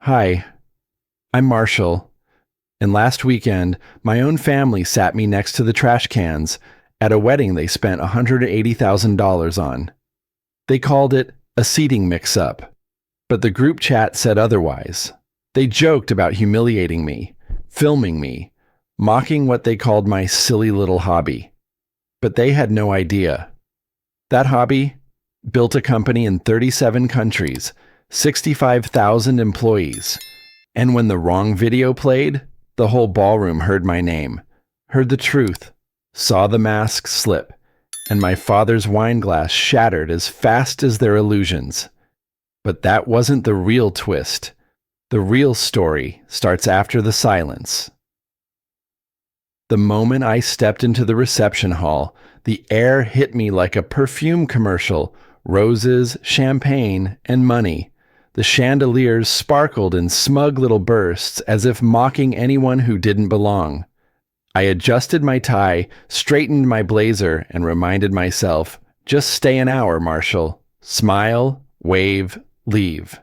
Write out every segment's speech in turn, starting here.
Hi, I'm Marshall, and last weekend, my own family sat me next to the trash cans at a wedding they spent $180,000 on. They called it a seating mix-up, but the group chat said otherwise. They joked about humiliating me, filming me, mocking what they called my silly little hobby. But they had no idea. That hobby built a company in 37 countries, 65,000 employees, and when the wrong video played, the whole ballroom heard my name, heard the truth, saw the mask slip, and my father's wine glass shattered as fast as their illusions. But that wasn't the real twist. The real story starts after the silence. The moment I stepped into the reception hall, the air hit me like a perfume commercial. Roses, champagne, and money. The chandeliers sparkled in smug little bursts as if mocking anyone who didn't belong. I adjusted my tie, straightened my blazer, and reminded myself, just stay an hour, Marshall. Smile, wave, leave.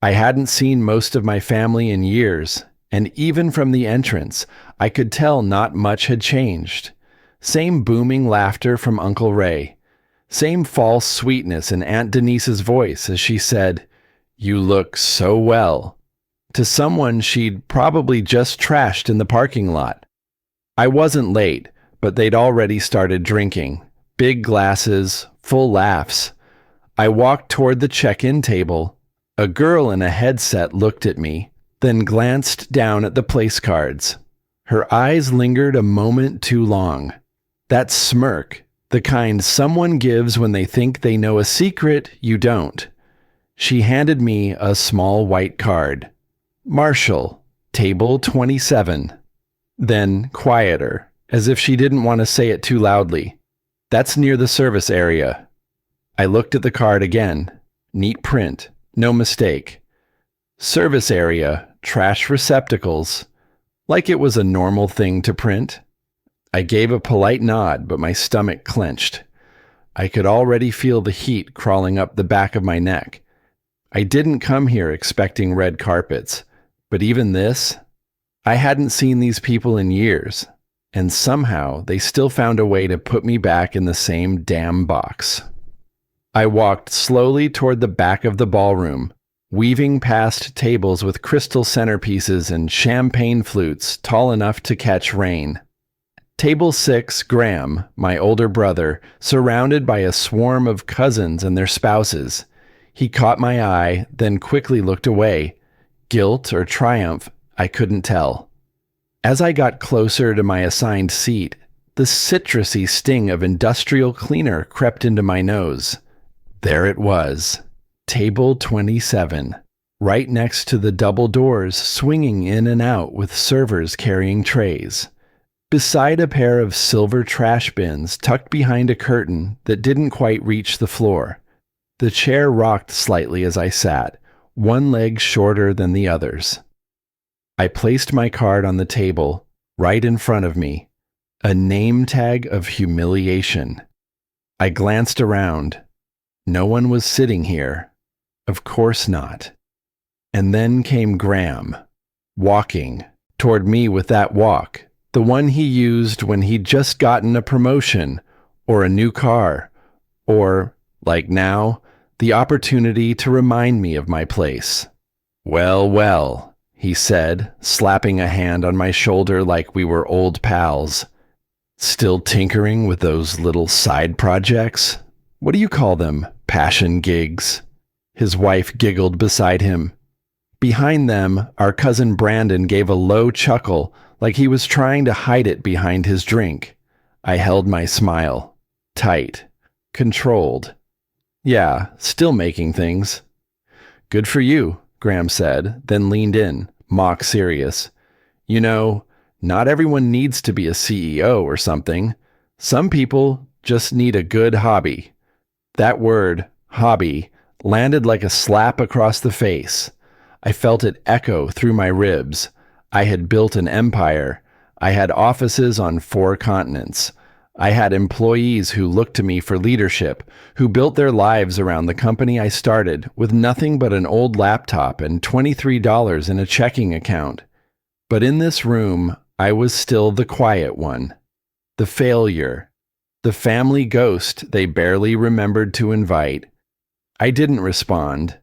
I hadn't seen most of my family in years, and even from the entrance, I could tell not much had changed. Same booming laughter from Uncle Ray. Same false sweetness in Aunt Denise's voice as she said, "You look so well," to someone she'd probably just trashed in the parking lot. I wasn't late, but they'd already started drinking. Big glasses, full laughs. I walked toward the check-in table. A girl in a headset looked at me, then glanced down at the place cards. Her eyes lingered a moment too long. That smirk, the kind someone gives when they think they know a secret you don't. She handed me a small white card. Marshall, table 27. Then, quieter, as if she didn't want to say it too loudly. That's near the service area. I looked at the card again. Neat print, no mistake. Service area, trash receptacles. Like it was a normal thing to print. I gave a polite nod, but my stomach clenched. I could already feel the heat crawling up the back of my neck. I didn't come here expecting red carpets, but even this, I hadn't seen these people in years, and somehow they still found a way to put me back in the same damn box. I walked slowly toward the back of the ballroom, weaving past tables with crystal centerpieces and champagne flutes tall enough to catch rain. Table 6, Graham, my older brother, surrounded by a swarm of cousins and their spouses. He caught my eye, then quickly looked away. Guilt or triumph, I couldn't tell. As I got closer to my assigned seat, the citrusy sting of industrial cleaner crept into my nose. There it was, table 27, right next to the double doors swinging in and out with servers carrying trays. Beside a pair of silver trash bins tucked behind a curtain that didn't quite reach the floor. The chair rocked slightly as I sat, one leg shorter than the others. I placed my card on the table, right in front of me, a name tag of humiliation. I glanced around. No one was sitting here. Of course not. And then came Graham, walking toward me with that walk. The one he used when he'd just gotten a promotion, or a new car, or, like now, the opportunity to remind me of my place. "Well, well," he said, slapping a hand on my shoulder like we were old pals. "Still tinkering with those little side projects? What do you call them? Passion gigs?" His wife giggled beside him. Behind them, our cousin Brandon gave a low chuckle, like he was trying to hide it behind his drink. I held my smile. Tight. Controlled. "Yeah, still making things." "Good for you," Graham said, then leaned in, mock serious. "You know, not everyone needs to be a CEO or something. Some people just need a good hobby." That word, hobby, landed like a slap across the face. I felt it echo through my ribs. I had built an empire. I had offices on 4 continents. I had employees who looked to me for leadership, who built their lives around the company I started with nothing but an old laptop and $23 in a checking account. But in this room, I was still the quiet one, the failure, the family ghost they barely remembered to invite. I didn't respond,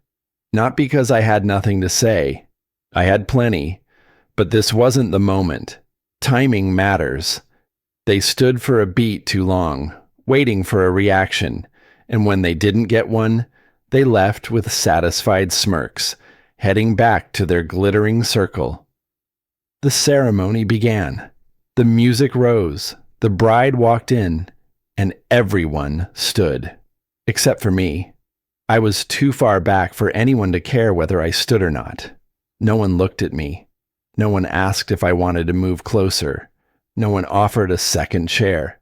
not because I had nothing to say. I had plenty, but this wasn't the moment. Timing matters. They stood for a beat too long, waiting for a reaction, and when they didn't get one, they left with satisfied smirks, heading back to their glittering circle. The ceremony began. The music rose, the bride walked in, and everyone stood, except for me. I was too far back for anyone to care whether I stood or not. No one looked at me. No one asked if I wanted to move closer. No one offered a second chair.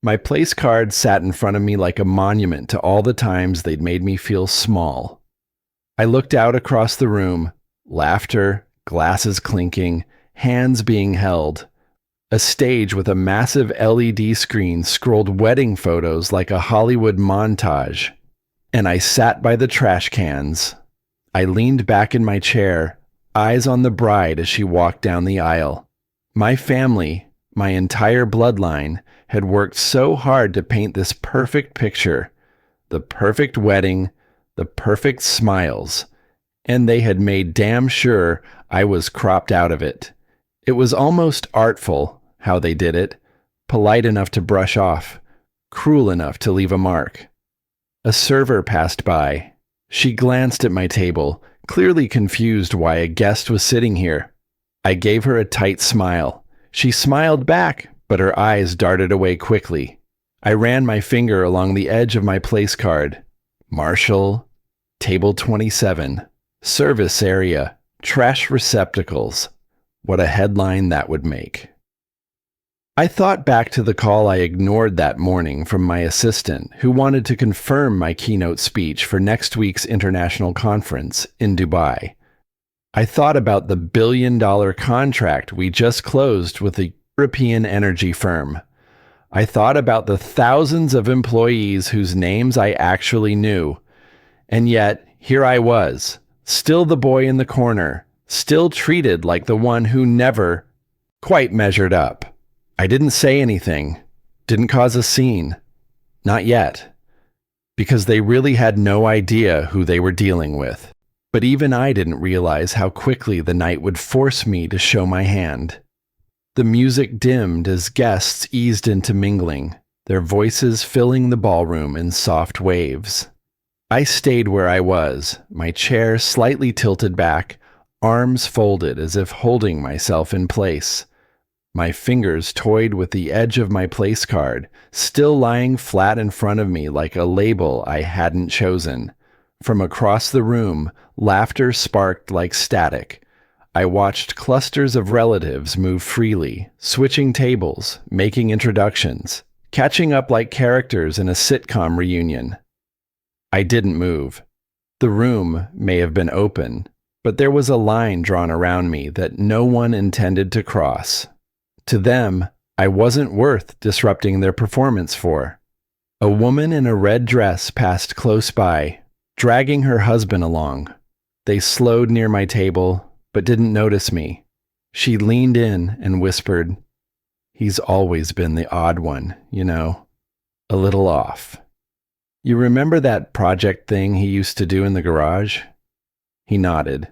My place card sat in front of me like a monument to all the times they'd made me feel small. I looked out across the room, laughter, glasses clinking, hands being held. A stage with a massive LED screen scrolled wedding photos like a Hollywood montage. And I sat by the trash cans. I leaned back in my chair, eyes on the bride as she walked down the aisle. My family, my entire bloodline, had worked so hard to paint this perfect picture, the perfect wedding, the perfect smiles, and they had made damn sure I was cropped out of it. It was almost artful how they did it, polite enough to brush off, cruel enough to leave a mark. A server passed by. She glanced at my table, clearly confused why a guest was sitting here. I gave her a tight smile. She smiled back, but her eyes darted away quickly. I ran my finger along the edge of my place card. Marshall, table 27, service area, trash receptacles. What a headline that would make. I thought back to the call I ignored that morning from my assistant, who wanted to confirm my keynote speech for next week's international conference in Dubai. I thought about the billion-dollar contract we just closed with a European energy firm. I thought about the thousands of employees whose names I actually knew. And yet, here I was, still the boy in the corner, still treated like the one who never quite measured up. I didn't say anything, didn't cause a scene. Not yet. Because they really had no idea who they were dealing with. But even I didn't realize how quickly the night would force me to show my hand. The music dimmed as guests eased into mingling, their voices filling the ballroom in soft waves. I stayed where I was, my chair slightly tilted back, arms folded as if holding myself in place. My fingers toyed with the edge of my place card, still lying flat in front of me like a label I hadn't chosen. From across the room, laughter sparked like static. I watched clusters of relatives move freely, switching tables, making introductions, catching up like characters in a sitcom reunion. I didn't move. The room may have been open, but there was a line drawn around me that no one intended to cross. To them, I wasn't worth disrupting their performance for. A woman in a red dress passed close by, dragging her husband along. They slowed near my table, but didn't notice me. She leaned in and whispered, "He's always been the odd one, you know, a little off. You remember that project thing he used to do in the garage?" He nodded.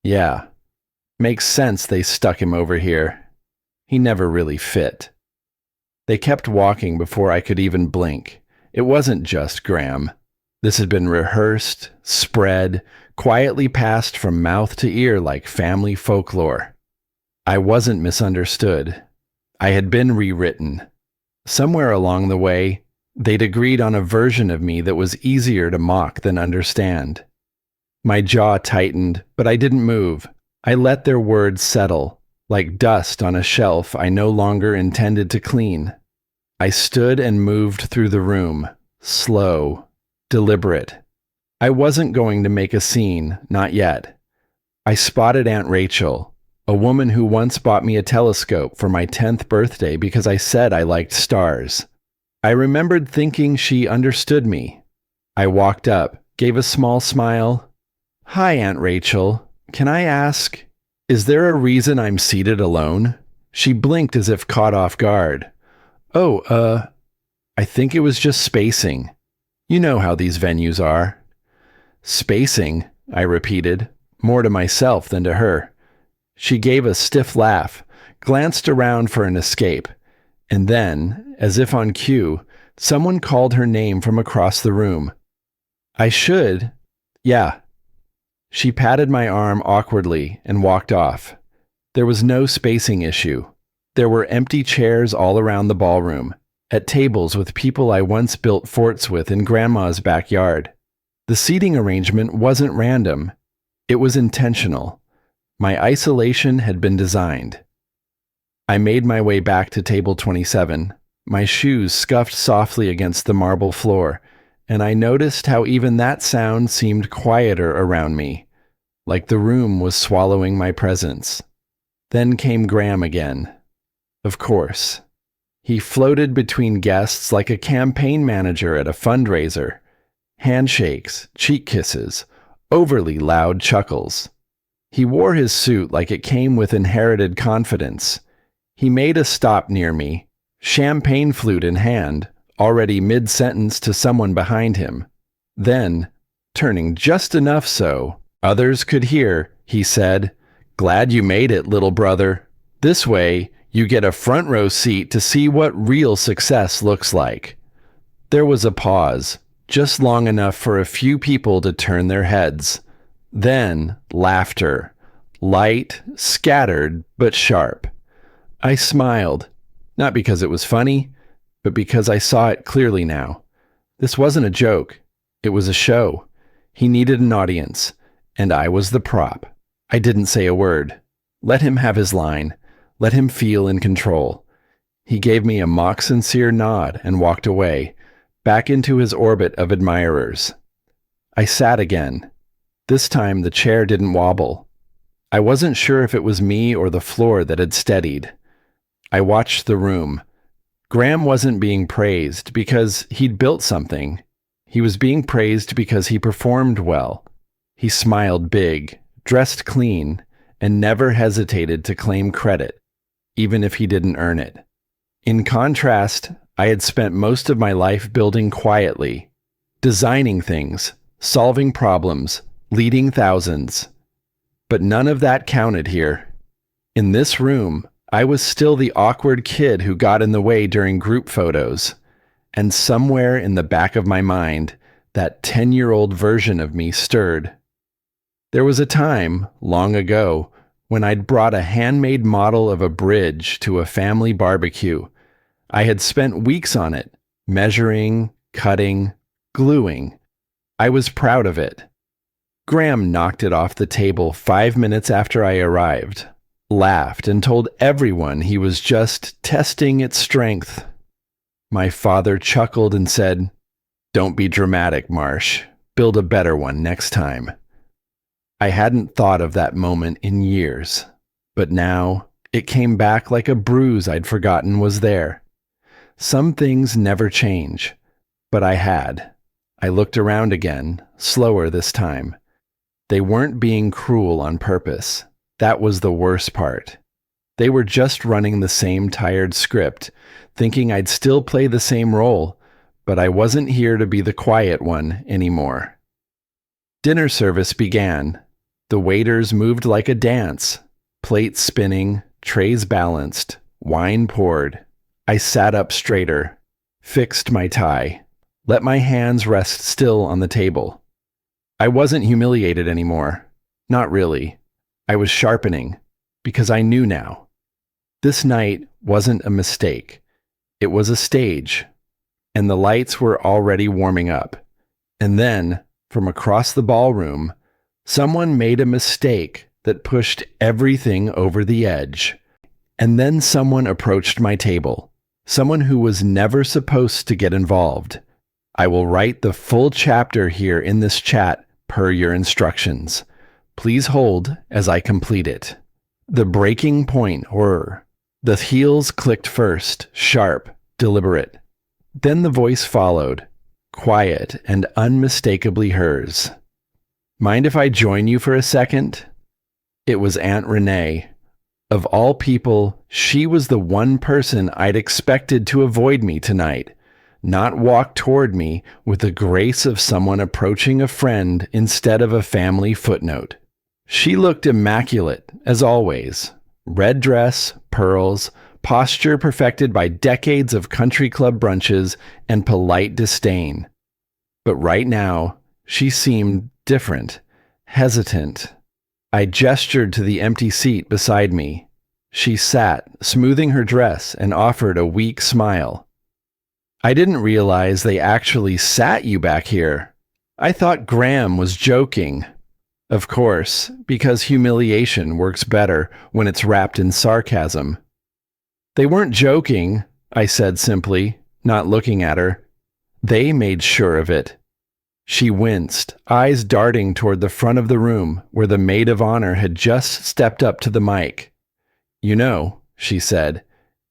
"Yeah, makes sense they stuck him over here. He never really fit." They kept walking before I could even blink. It wasn't just Graham. This had been rehearsed, spread, quietly passed from mouth to ear like family folklore. I wasn't misunderstood. I had been rewritten. Somewhere along the way, they'd agreed on a version of me that was easier to mock than understand. My jaw tightened, but I didn't move. I let their words settle, like dust on a shelf I no longer intended to clean. I stood and moved through the room, slow, deliberate. I wasn't going to make a scene, not yet. I spotted Aunt Rachel, A woman who once bought me a telescope for my 10th birthday because I said I liked stars. I remembered thinking she understood me. I walked up, gave a small smile. "Hi, Aunt Rachel. Can I ask, is there a reason I'm seated alone?" She blinked as if caught off guard. "Oh, I think it was just spacing. You know how these venues are." "Spacing," I repeated, more to myself than to her. She gave a stiff laugh, glanced around for an escape, and then, as if on cue, someone called her name from across the room. "I should. Yeah." She patted my arm awkwardly and walked off. There was no spacing issue. There were empty chairs all around the ballroom, at tables with people I once built forts with in Grandma's backyard. The seating arrangement wasn't random. It was intentional. My isolation had been designed. I made my way back to table 27. My shoes scuffed softly against the marble floor, and I noticed how even that sound seemed quieter around me, like the room was swallowing my presence. Then came Graham again. Of course. He floated between guests like a campaign manager at a fundraiser. Handshakes, cheek kisses, overly loud chuckles. He wore his suit like it came with inherited confidence. He made a stop near me, champagne flute in hand, already mid-sentence to someone behind him. Then, turning just enough so others could hear, he said, "Glad you made it, little brother. This way, you get a front row seat to see what real success looks like." There was a pause, just long enough for a few people to turn their heads. Then, laughter. Light, scattered, but sharp. I smiled, not because it was funny, but because I saw it clearly now. This wasn't a joke. It was a show. He needed an audience, and I was the prop. I didn't say a word. Let him have his line. Let him feel in control. He gave me a mock-sincere nod and walked away, back into his orbit of admirers. I sat again. This time the chair didn't wobble. I wasn't sure if it was me or the floor that had steadied. I watched the room. Graham wasn't being praised because he'd built something. He was being praised because he performed well. He smiled big, dressed clean, and never hesitated to claim credit, even if he didn't earn it. In contrast, I had spent most of my life building quietly, designing things, solving problems, leading thousands. But none of that counted here. In this room, I was still the awkward kid who got in the way during group photos, and somewhere in the back of my mind, that 10-year-old version of me stirred. There was a time, long ago, when I'd brought a handmade model of a bridge to a family barbecue. I had spent weeks on it, measuring, cutting, gluing. I was proud of it. Graham knocked it off the table 5 minutes after I arrived, laughed, and told everyone he was just testing its strength. My father chuckled and said, "Don't be dramatic, Marsh. Build a better one next time." I hadn't thought of that moment in years, but now it came back like a bruise I'd forgotten was there. Some things never change, but I had. I looked around again, slower this time. They weren't being cruel on purpose. That was the worst part. They were just running the same tired script, thinking I'd still play the same role, but I wasn't here to be the quiet one anymore. Dinner service began. The waiters moved like a dance, plates spinning, trays balanced, wine poured. I sat up straighter, fixed my tie, let my hands rest still on the table. I wasn't humiliated anymore. Not really. I was sharpening, because I knew now. This night wasn't a mistake. It was a stage, and the lights were already warming up. And then, from across the ballroom, someone made a mistake that pushed everything over the edge. And then someone approached my table, someone who was never supposed to get involved. I will write the full chapter here in this chat per your instructions. Please hold as I complete it. The breaking point horror. The heels clicked first, sharp, deliberate. Then the voice followed, quiet and unmistakably hers. Mind if I join you for a second? It was Aunt Renee. Of all people, she was the one person I'd expected to avoid me tonight, not walk toward me with the grace of someone approaching a friend instead of a family footnote. She looked immaculate, as always. Red dress, pearls, posture perfected by decades of country club brunches and polite disdain. But right now, she seemed different, hesitant. I gestured to the empty seat beside me. She sat, smoothing her dress, and offered a weak smile. I didn't realize they actually sat you back here. I thought Graham was joking. Of course, because humiliation works better when it's wrapped in sarcasm. They weren't joking, I said simply, not looking at her. They made sure of it. She winced, eyes darting toward the front of the room where the maid of honor had just stepped up to the mic. You know, she said,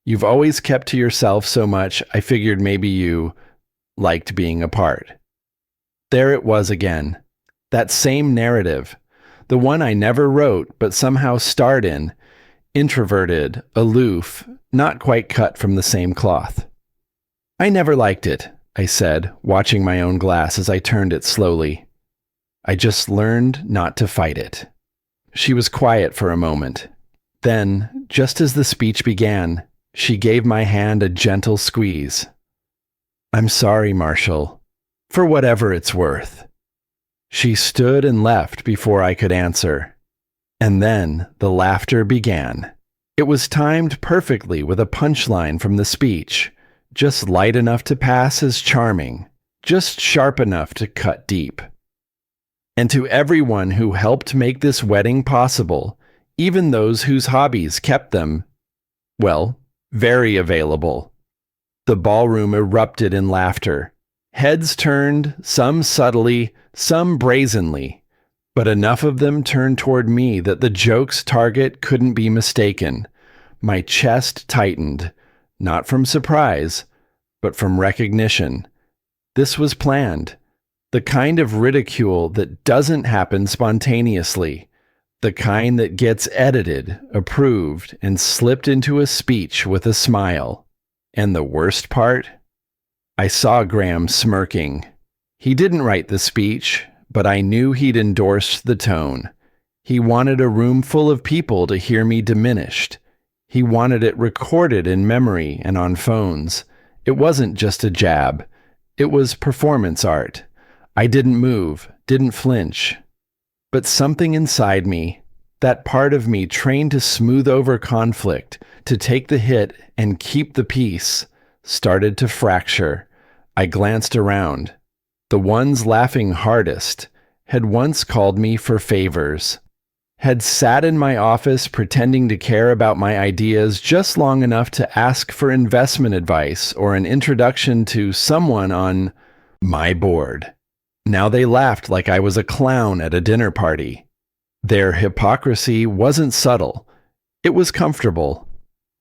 you've always kept to yourself so much I figured maybe you liked being apart. There it was again. That same narrative, the one I never wrote but somehow starred in, introverted, aloof, not quite cut from the same cloth. I never liked it, I said, watching my own glass as I turned it slowly. I just learned not to fight it. She was quiet for a moment. Then, just as the speech began, she gave my hand a gentle squeeze. I'm sorry, Marshall, for whatever it's worth. She stood and left before I could answer. And then the laughter began. It was timed perfectly with a punchline from the speech, just light enough to pass as charming, just sharp enough to cut deep. And to everyone who helped make this wedding possible, even those whose hobbies kept them, well, very available. The ballroom erupted in laughter. Heads turned, some subtly, some brazenly, but enough of them turned toward me that the joke's target couldn't be mistaken. My chest tightened, not from surprise, but from recognition. This was planned. The kind of ridicule that doesn't happen spontaneously. The kind that gets edited, approved, and slipped into a speech with a smile. And the worst part? I saw Graham smirking. He didn't write the speech, but I knew he'd endorsed the tone. He wanted a room full of people to hear me diminished. He wanted it recorded in memory and on phones. It wasn't just a jab. It was performance art. I didn't move, didn't flinch. But something inside me, that part of me trained to smooth over conflict, to take the hit and keep the peace, started to fracture. I glanced around. The ones laughing hardest had once called me for favors, had sat in my office pretending to care about my ideas just long enough to ask for investment advice or an introduction to someone on my board. Now they laughed like I was a clown at a dinner party. Their hypocrisy wasn't subtle. It was comfortable.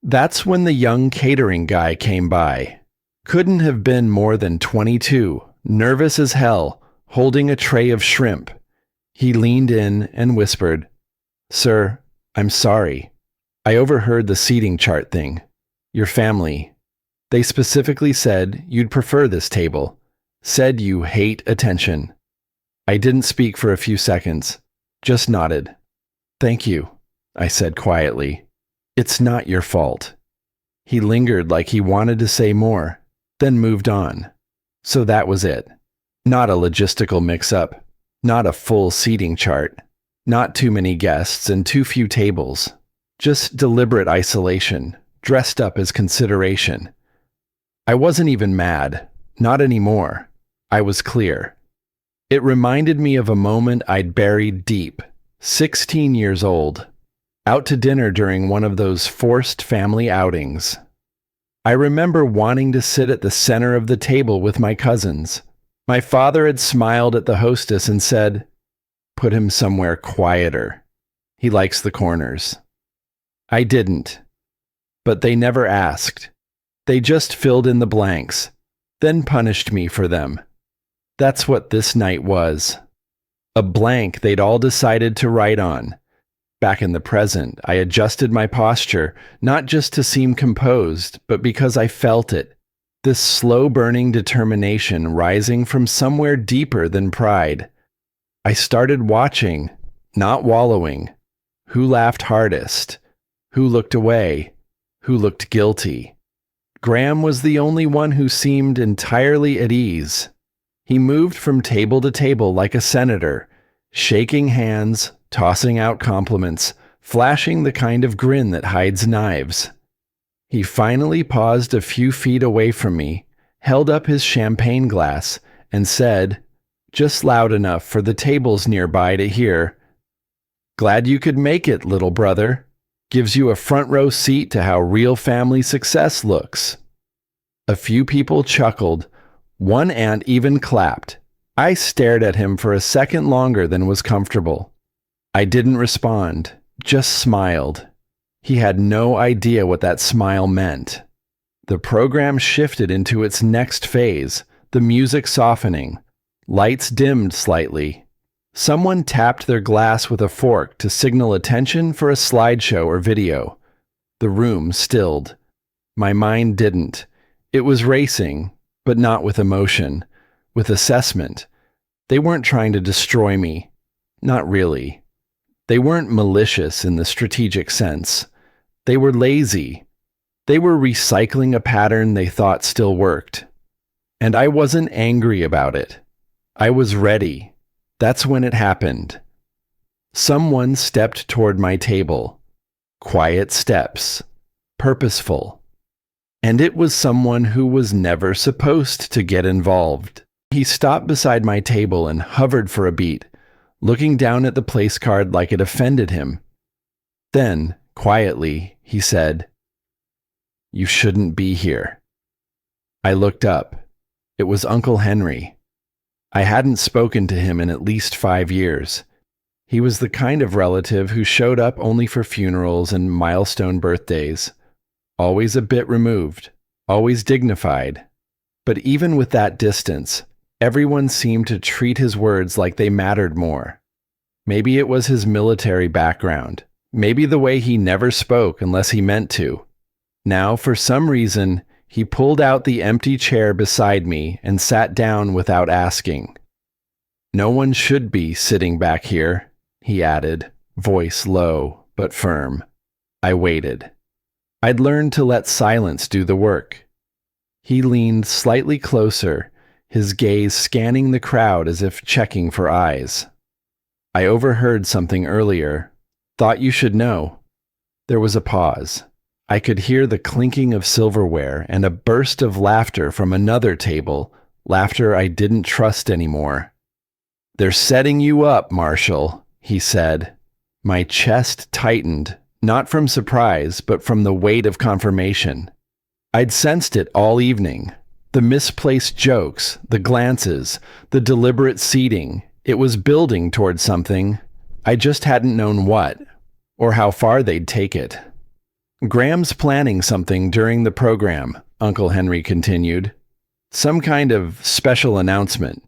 That's when the young catering guy came by. Couldn't have been more than 22, nervous as hell, holding a tray of shrimp. He leaned in and whispered, Sir, I'm sorry. I overheard the seating chart thing. Your family. They specifically said you'd prefer this table. Said you hate attention. I didn't speak for a few seconds, just nodded. Thank you, I said quietly. It's not your fault. He lingered like he wanted to say more, then moved on. So that was it. Not a logistical mix-up, not a full seating chart, not too many guests and too few tables. Just deliberate isolation, dressed up as consideration. I wasn't even mad, not anymore. I was clear. It reminded me of a moment I'd buried deep, 16 years old, out to dinner during one of those forced family outings. I remember wanting to sit at the center of the table with my cousins. My father had smiled at the hostess and said, "Put him somewhere quieter. He likes the corners." I didn't. But they never asked. They just filled in the blanks, then punished me for them. That's what this night was. A blank they'd all decided to write on. Back in the present, I adjusted my posture, not just to seem composed, but because I felt it. This slow-burning determination rising from somewhere deeper than pride. I started watching, not wallowing. Who laughed hardest? Who looked away? Who looked guilty? Graham was the only one who seemed entirely at ease. He moved from table to table like a senator, shaking hands, tossing out compliments, flashing the kind of grin that hides knives. He finally paused a few feet away from me, held up his champagne glass, and said, just loud enough for the tables nearby to hear, "Glad you could make it, little brother. Gives you a front row seat to how real family success looks." A few people chuckled. One aunt even clapped. I stared at him for a second longer than was comfortable. I didn't respond, just smiled. He had no idea what that smile meant. The program shifted into its next phase, the music softening. Lights dimmed slightly. Someone tapped their glass with a fork to signal attention for a slideshow or video. The room stilled. My mind didn't. It was racing, but not with emotion, with assessment. They weren't trying to destroy me. Not really. They weren't malicious in the strategic sense. They were lazy. They were recycling a pattern they thought still worked. And I wasn't angry about it. I was ready. That's when it happened. Someone stepped toward my table. Quiet steps. Purposeful. And it was someone who was never supposed to get involved. He stopped beside my table and hovered for a beat, looking down at the place card like it offended him. Then, quietly, he said, "You shouldn't be here." I looked up. It was Uncle Henry. I hadn't spoken to him in at least 5 years. He was the kind of relative who showed up only for funerals and milestone birthdays. Always a bit removed, always dignified. But even with that distance, everyone seemed to treat his words like they mattered more. Maybe it was his military background. Maybe the way he never spoke unless he meant to. Now, for some reason, he pulled out the empty chair beside me and sat down without asking. "No one should be sitting back here," he added, voice low but firm. I waited. I'd learned to let silence do the work. He leaned slightly closer, his gaze scanning the crowd as if checking for eyes. "I overheard something earlier. Thought you should know." There was a pause. I could hear the clinking of silverware and a burst of laughter from another table, laughter I didn't trust anymore. "They're setting you up, Marshall," he said. My chest tightened, not from surprise, but from the weight of confirmation. I'd sensed it all evening. The misplaced jokes, the glances, the deliberate seating. It was building towards something. I just hadn't known what, or how far they'd take it. "Graham's planning something during the program," Uncle Henry continued. "Some kind of special announcement.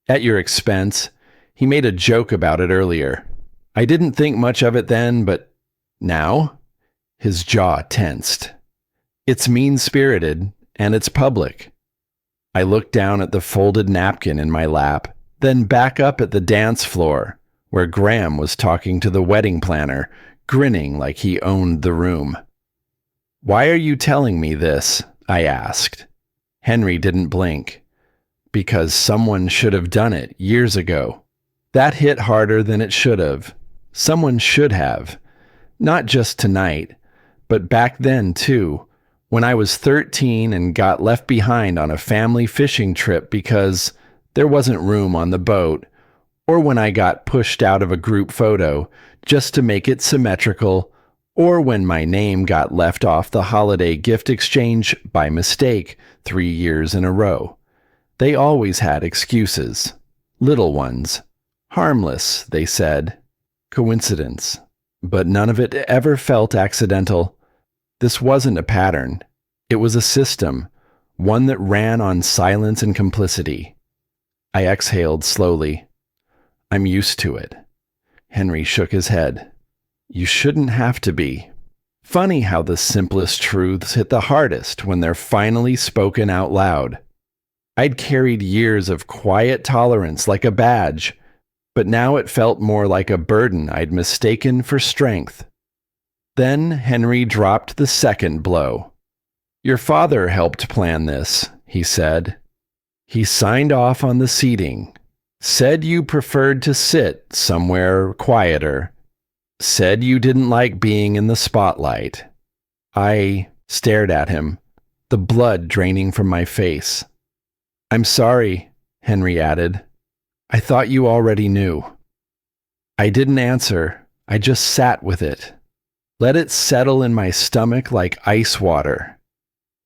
At your expense. He made a joke about it earlier. I didn't think much of it then, but now?" His jaw tensed. "It's mean-spirited, and it's public." I looked down at the folded napkin in my lap, then back up at the dance floor, where Graham was talking to the wedding planner, grinning like he owned the room. "Why are you telling me this?" I asked. Henry didn't blink. "Because someone should have done it years ago." That hit harder than it should have. Someone should have. Not just tonight, but back then too, when I was 13 and got left behind on a family fishing trip because there wasn't room on the boat, or when I got pushed out of a group photo just to make it symmetrical, or when my name got left off the holiday gift exchange by mistake 3 years in a row. They always had excuses. Little ones. Harmless, they said. Coincidence. but none of it ever felt accidental. This wasn't a pattern. It was a system, one that ran on silence and complicity. I exhaled slowly. I'm used to it. Henry shook his head. You shouldn't have to be. Funny how the simplest truths hit the hardest when they're finally spoken out loud. I'd carried years of quiet tolerance like a badge, but now it felt more like a burden I'd mistaken for strength. Then Henry dropped the second blow. Your father helped plan this, he said. He signed off on the seating, said you preferred to sit somewhere quieter, said you didn't like being in the spotlight. I stared at him, the blood draining from my face. I'm sorry, Henry added. I thought you already knew. I didn't answer. I just sat with it. Let it settle in my stomach like ice water.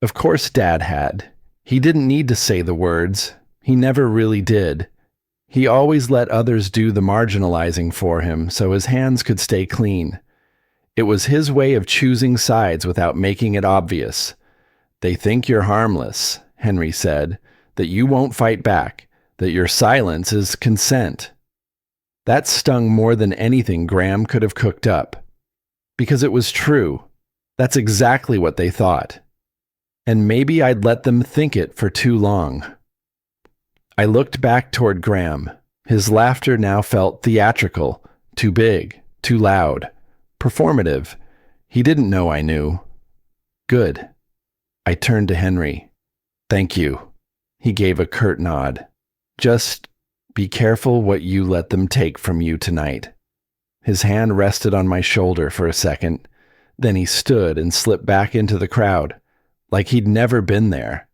Of course Dad had. He didn't need to say the words. He never really did. He always let others do the marginalizing for him so his hands could stay clean. It was his way of choosing sides without making it obvious. They think you're harmless, Henry said, that you won't fight back, that your silence is consent. That stung more than anything Graham could have cooked up. Because it was true. That's exactly what they thought. And maybe I'd let them think it for too long. I looked back toward Graham. His laughter now felt theatrical, too big, too loud, performative. He didn't know I knew. Good. I turned to Henry. Thank you. He gave a curt nod. Just be careful what you let them take from you tonight. His hand rested on my shoulder for a second. Then he stood and slipped back into the crowd, like he'd never been there.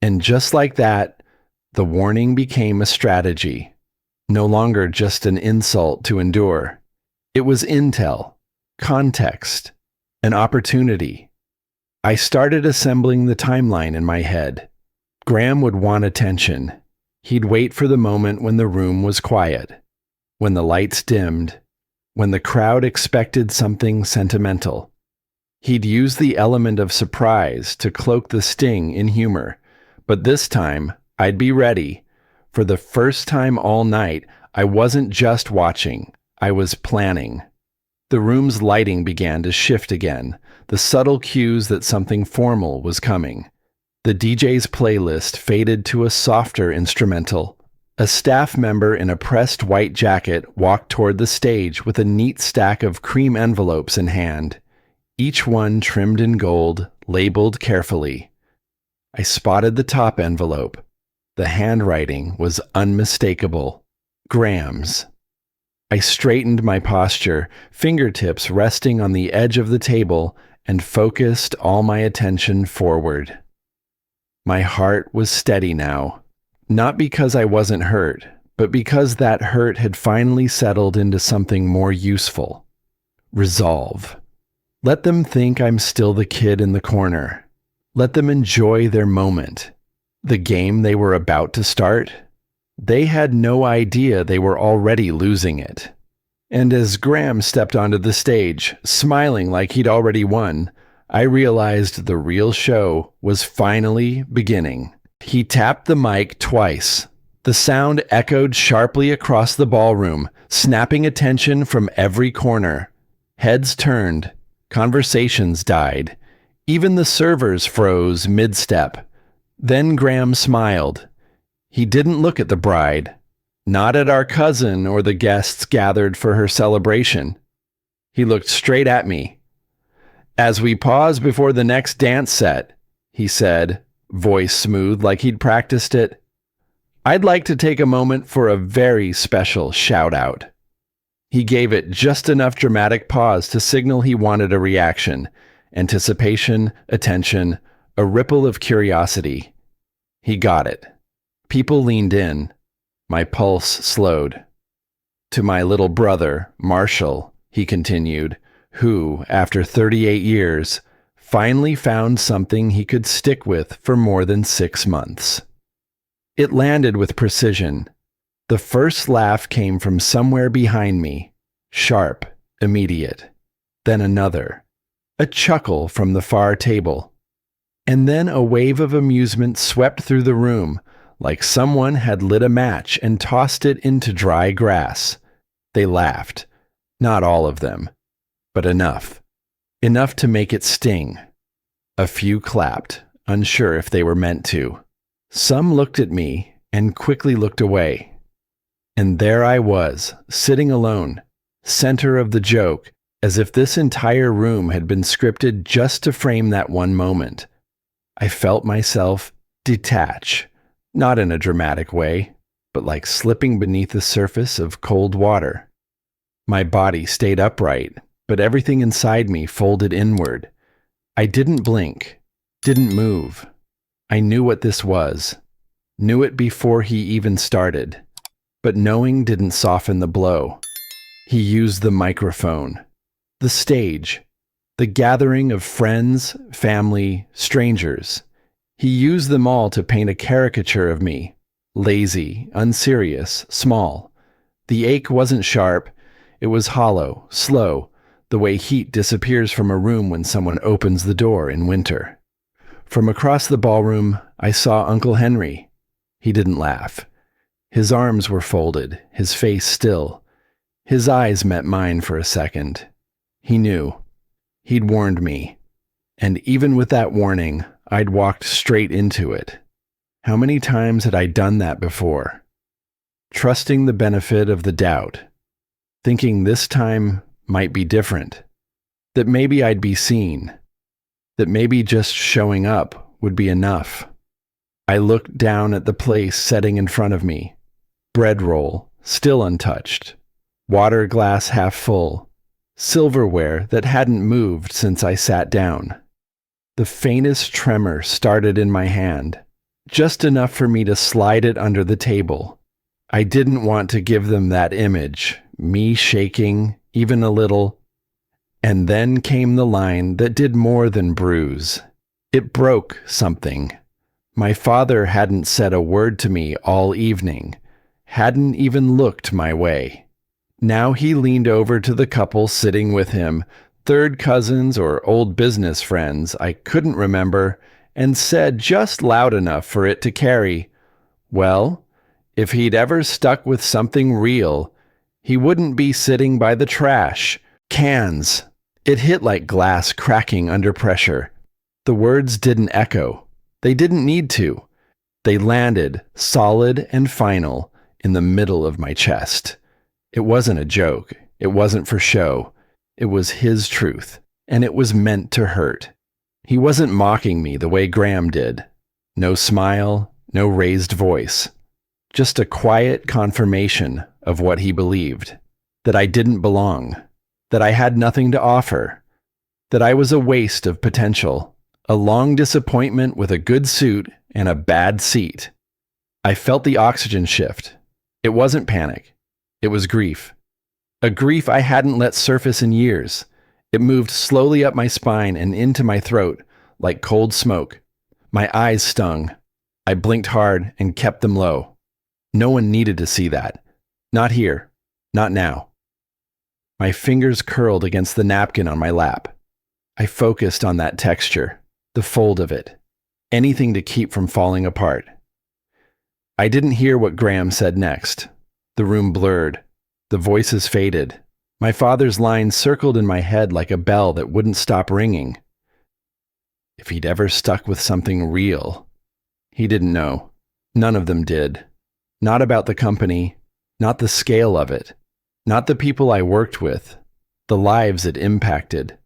And just like that, the warning became a strategy, no longer just an insult to endure. It was intel, context, an opportunity. I started assembling the timeline in my head. Graham would want attention. He'd wait for the moment when the room was quiet, when the lights dimmed, when the crowd expected something sentimental. He'd use the element of surprise to cloak the sting in humor, but this time, I'd be ready. For the first time all night, I wasn't just watching, I was planning. The room's lighting began to shift again, the subtle cues that something formal was coming. The DJ's playlist faded to a softer instrumental. A staff member in a pressed white jacket walked toward the stage with a neat stack of cream envelopes in hand, each one trimmed in gold, labeled carefully. I spotted the top envelope. The handwriting was unmistakable. Graham's. I straightened my posture, fingertips resting on the edge of the table, and focused all my attention forward. My heart was steady now, not because I wasn't hurt, but because that hurt had finally settled into something more useful. Resolve. Let them think I'm still the kid in the corner. Let them enjoy their moment. The game they were about to start? They had no idea they were already losing it. And as Graham stepped onto the stage, smiling like he'd already won, I realized the real show was finally beginning. He tapped the mic twice. The sound echoed sharply across the ballroom, snapping attention from every corner. Heads turned. Conversations died. Even the servers froze mid-step. Then Graham smiled. He didn't look at the bride, not at our cousin or the guests gathered for her celebration. He looked straight at me. As we pause before the next dance set, he said, voice smooth like he'd practiced it, I'd like to take a moment for a very special shout-out. He gave it just enough dramatic pause to signal he wanted a reaction, anticipation, attention, a ripple of curiosity. He got it. People leaned in. My pulse slowed. To my little brother, Marshall, he continued, who, after 38 years, finally found something he could stick with for more than 6 months. It landed with precision. The first laugh came from somewhere behind me, sharp, immediate. then another, a chuckle from the far table. And then a wave of amusement swept through the room, like someone had lit a match and tossed it into dry grass. They laughed. Not all of them, but enough. Enough to make it sting. A few clapped, unsure if they were meant to. Some looked at me and quickly looked away. And there I was, sitting alone, center of the joke, as if this entire room had been scripted just to frame that one moment. I felt myself detach, not in a dramatic way, but like slipping beneath the surface of cold water. My body stayed upright, but everything inside me folded inward. I didn't blink, didn't move. I knew what this was, knew it before he even started, but knowing didn't soften the blow. He used the microphone, the stage, the gathering of friends, family, strangers. He used them all to paint a caricature of me, lazy, unserious, small. The ache wasn't sharp, it was hollow, slow, the way heat disappears from a room when someone opens the door in winter. From across the ballroom, I saw Uncle Henry. He didn't laugh. His arms were folded, his face still. His eyes met mine for a second. He knew. He'd warned me. And even with that warning, I'd walked straight into it. How many times had I done that before? Trusting the benefit of the doubt. Thinking this time might be different. That maybe I'd be seen. That maybe just showing up would be enough. I looked down at the place setting in front of me. Bread roll, still untouched. Water glass half full. Silverware that hadn't moved since I sat down. The faintest tremor started in my hand, just enough for me to slide it under the table. I didn't want to give them that image, me shaking, even a little. And then came the line that did more than bruise. It broke something. My father hadn't said a word to me all evening, hadn't even looked my way. Now he leaned over to the couple sitting with him, third cousins or old business friends I couldn't remember, and said just loud enough for it to carry, well, if he'd ever stuck with something real, he wouldn't be sitting by the trash. Cans. It hit like glass cracking under pressure. The words didn't echo. They didn't need to. They landed, solid and final, in the middle of my chest. It wasn't a joke. It wasn't for show. It was his truth, and it was meant to hurt. He wasn't mocking me the way Graham did. No smile, no raised voice. Just a quiet confirmation of what he believed. That I didn't belong. That I had nothing to offer. That I was a waste of potential. A long disappointment with a good suit and a bad seat. I felt the oxygen shift. It wasn't panic. It was grief. A grief I hadn't let surface in years. It moved slowly up my spine and into my throat, like cold smoke. My eyes stung. I blinked hard and kept them low. No one needed to see that. Not here. Not now. My fingers curled against the napkin on my lap. I focused on that texture, the fold of it. Anything to keep from falling apart. I didn't hear what Graham said next. The room blurred. The voices faded. My father's line circled in my head like a bell that wouldn't stop ringing. If he'd ever stuck with something real. He didn't know. None of them did. Not about the company. Not the scale of it. Not the people I worked with. The lives it impacted.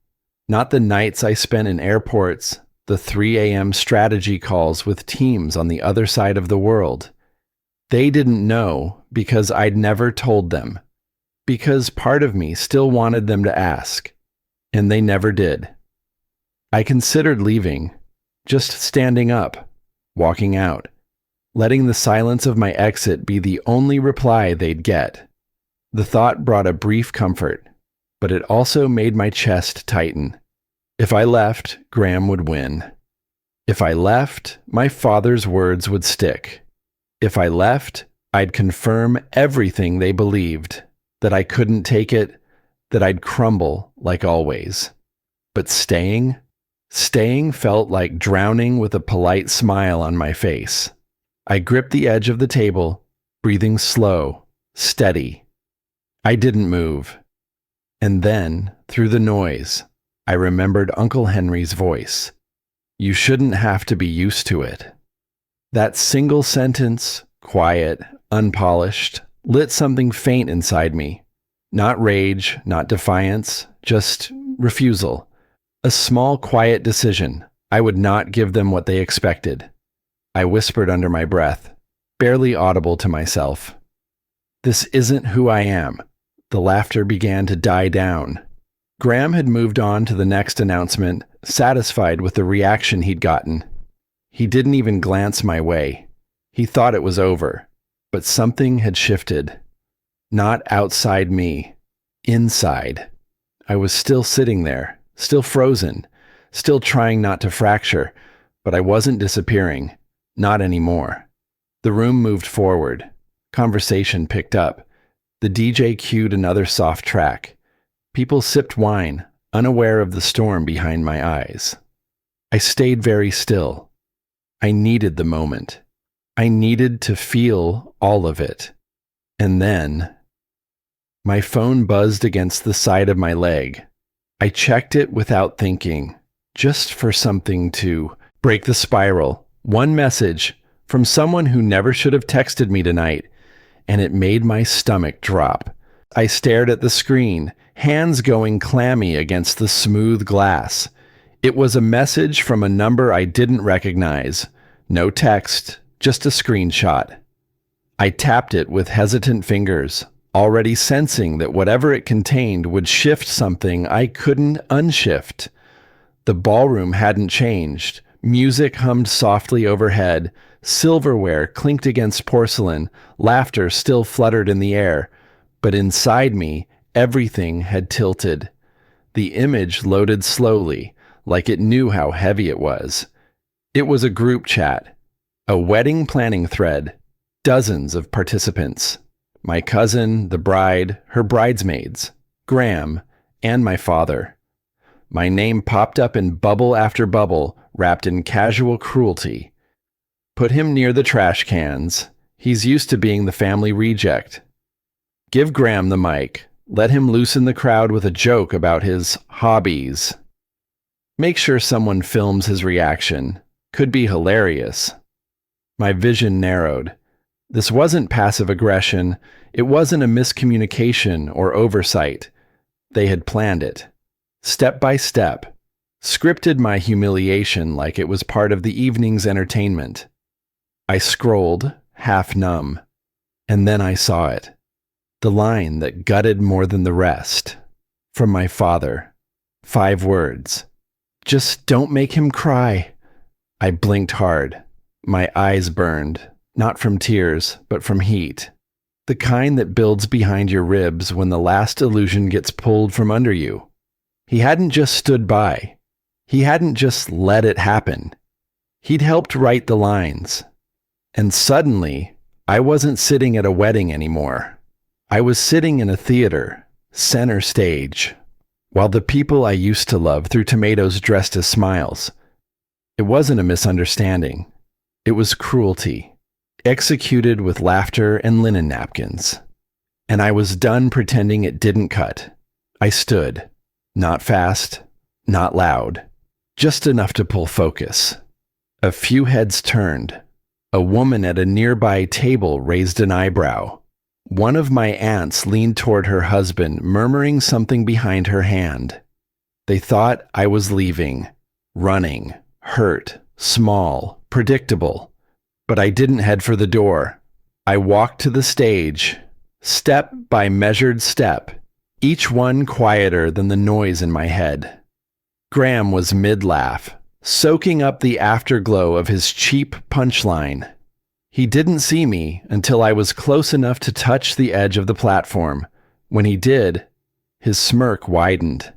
Not the nights I spent in airports. The 3 a.m. strategy calls with teams on the other side of the world. They didn't know because I'd never told them. Because part of me still wanted them to ask. And they never did. I considered leaving. Just standing up. Walking out. Letting the silence of my exit be the only reply they'd get. The thought brought a brief comfort, but it also made my chest tighten. If I left, Graham would win. If I left, my father's words would stick. If I left, I'd confirm everything they believed, that I couldn't take it, that I'd crumble like always. But staying felt like drowning with a polite smile on my face. I gripped the edge of the table, breathing slow, steady. I didn't move. And then, through the noise, I remembered Uncle Henry's voice. You shouldn't have to be used to it. That single sentence, quiet, unpolished, lit something faint inside me. Not rage, not defiance, just refusal. A small, quiet decision. I would not give them what they expected. I whispered under my breath, barely audible to myself. This isn't who I am. The laughter began to die down. Graham had moved on to the next announcement, satisfied with the reaction he'd gotten. He didn't even glance my way. He thought it was over, but something had shifted. Not outside me, inside. I was still sitting there, still frozen, still trying not to fracture, but I wasn't disappearing. Not anymore. The room moved forward. Conversation picked up. The DJ cued another soft track. People sipped wine, unaware of the storm behind my eyes. I stayed very still. I needed the moment. I needed to feel all of it. And then, my phone buzzed against the side of my leg. I checked it without thinking, just for something to break the spiral. One message from someone who never should have texted me tonight, and it made my stomach drop. I stared at the screen, hands going clammy against the smooth glass. It was a message from a number I didn't recognize. No text, just a screenshot. I tapped it with hesitant fingers, already sensing that whatever it contained would shift something I couldn't unshift. The ballroom hadn't changed. Music hummed softly overhead. Silverware clinked against porcelain. Laughter still fluttered in the air. But inside me, everything had tilted. The image loaded slowly, like it knew how heavy it was. It was a group chat, a wedding planning thread, dozens of participants. My cousin, the bride, her bridesmaids, Graham, and my father. My name popped up in bubble after bubble, wrapped in casual cruelty. Put him near the trash cans. He's used to being the family reject. Give Graham the mic. Let him loosen the crowd with a joke about his hobbies. Make sure someone films his reaction. Could be hilarious. My vision narrowed. This wasn't passive aggression. It wasn't a miscommunication or oversight. They had planned it. Step by step. Scripted my humiliation like it was part of the evening's entertainment. I scrolled, half numb. And then I saw it. The line that gutted more than the rest. From my father. 5 words. Just don't make him cry. I blinked hard. My eyes burned, not from tears, but from heat. The kind that builds behind your ribs when the last illusion gets pulled from under you. He hadn't just stood by. He hadn't just let it happen. He'd helped write the lines. And suddenly, I wasn't sitting at a wedding anymore. I was sitting in a theater, center stage, while the people I used to love threw tomatoes dressed as smiles. It wasn't a misunderstanding. It was cruelty, executed with laughter and linen napkins. And I was done pretending it didn't cut. I stood, not fast, not loud, just enough to pull focus. A few heads turned. A woman at a nearby table raised an eyebrow. One of my aunts leaned toward her husband, murmuring something behind her hand. They thought I was leaving, running, hurt, small, predictable. But I didn't head for the door. I walked to the stage, step by measured step, each one quieter than the noise in my head. Graham was mid-laugh, soaking up the afterglow of his cheap punchline. He didn't see me until I was close enough to touch the edge of the platform. When he did, his smirk widened.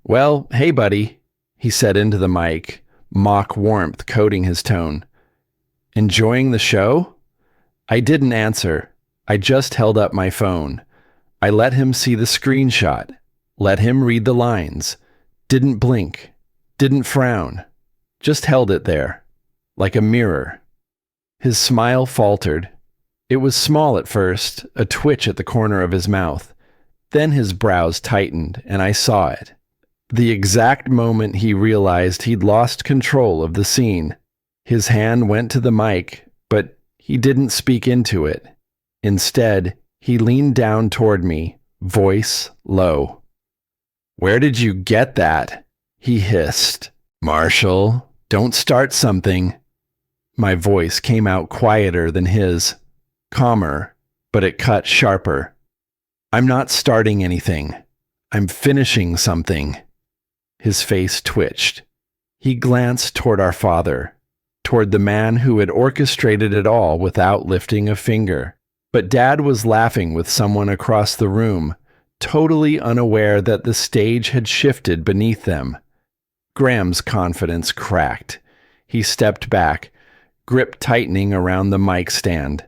"Well, hey buddy," he said into the mic, mock warmth coating his tone. "Enjoying the show?" I didn't answer. I just held up my phone. I let him see the screenshot. let him read the lines, didn't blink, didn't frown, just held it there, like a mirror. His smile faltered. It was small at first, a twitch at the corner of his mouth. Then his brows tightened, and I saw it. The exact moment he realized he'd lost control of the scene. His hand went to the mic, but he didn't speak into it. Instead, he leaned down toward me, voice low. "Where did you get that?" he hissed. "Marshall, don't start something." My voice came out quieter than his, calmer, but it cut sharper. "I'm not starting anything. I'm finishing something." His face twitched. He glanced toward our father, toward the man who had orchestrated it all without lifting a finger. But Dad was laughing with someone across the room, totally unaware that the stage had shifted beneath them. Graham's confidence cracked. He stepped back, grip tightening around the mic stand.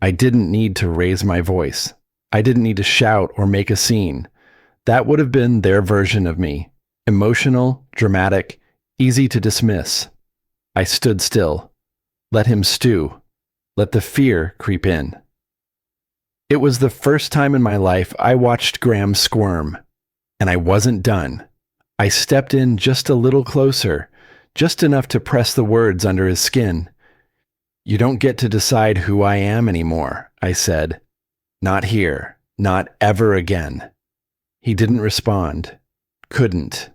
I didn't need to raise my voice. I didn't need to shout or make a scene. That would have been their version of me. Emotional, dramatic, easy to dismiss. I stood still. Let him stew. Let the fear creep in. It was the first time in my life I watched Graham squirm. And I wasn't done. I stepped in just a little closer, just enough to press the words under his skin. "You don't get to decide who I am anymore," I said. "Not here. Not ever again." He didn't respond. Couldn't.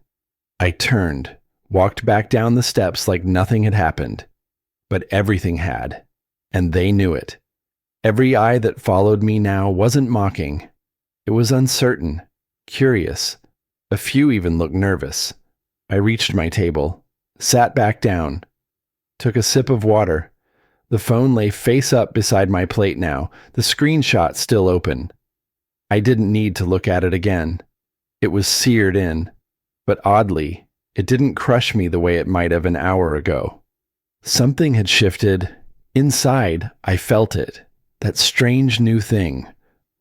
I turned, walked back down the steps like nothing had happened. But everything had. And they knew it. Every eye that followed me now wasn't mocking. It was uncertain, curious. A few even looked nervous. I reached my table, sat back down, took a sip of water. The phone lay face up beside my plate now, the screenshot still open. I didn't need to look at it again. It was seared in. But oddly, it didn't crush me the way it might have an hour ago. Something had shifted. Inside, I felt it. That strange new thing.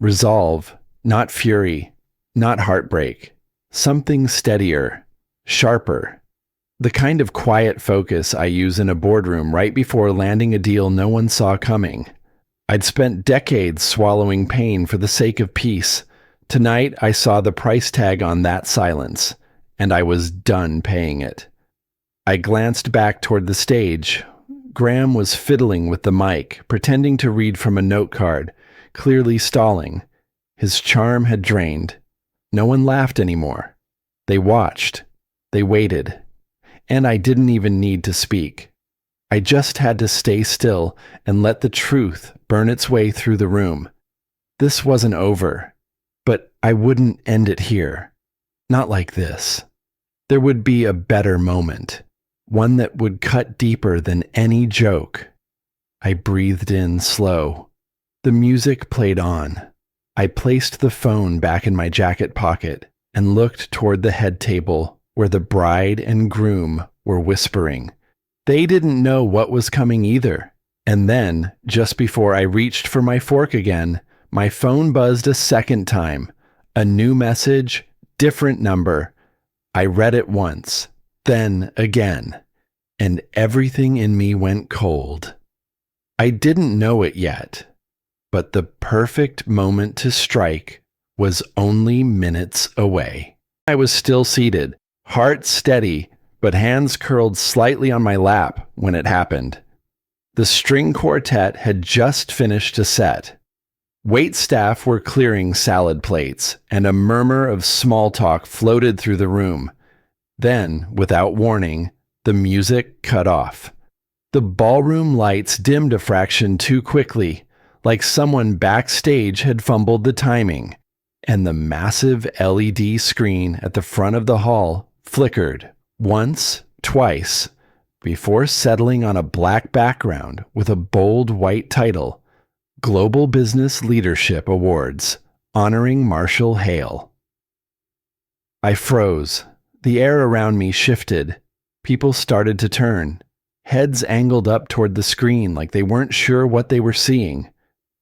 Resolve, not fury, not heartbreak. Something steadier, sharper. The kind of quiet focus I use in a boardroom right before landing a deal no one saw coming. I'd spent decades swallowing pain for the sake of peace. Tonight, I saw the price tag on that silence. And I was done paying it. I glanced back toward the stage. Graham was fiddling with the mic, pretending to read from a note card, clearly stalling. His charm had drained. No one laughed anymore. They watched. They waited. And I didn't even need to speak. I just had to stay still and let the truth burn its way through the room. This wasn't over, but I wouldn't end it here. Not like this. There would be a better moment, one that would cut deeper than any joke. I breathed in slow. The music played on. I placed the phone back in my jacket pocket and looked toward the head table where the bride and groom were whispering. They didn't know what was coming either. And then, just before I reached for my fork again, my phone buzzed a second time. A new message, different number. I read it once, then again, and everything in me went cold. I didn't know it yet, but the perfect moment to strike was only minutes away. I was still seated, heart steady, but hands curled slightly on my lap when it happened. The string quartet had just finished a set. Wait staff were clearing salad plates, and a murmur of small talk floated through the room. Then, without warning, the music cut off. The ballroom lights dimmed a fraction too quickly, like someone backstage had fumbled the timing, and the massive LED screen at the front of the hall flickered once, twice, before settling on a black background with a bold white title. Global Business Leadership Awards, honoring Marshall Hale. I froze. The air around me shifted. People started to turn. Heads angled up toward the screen like they weren't sure what they were seeing.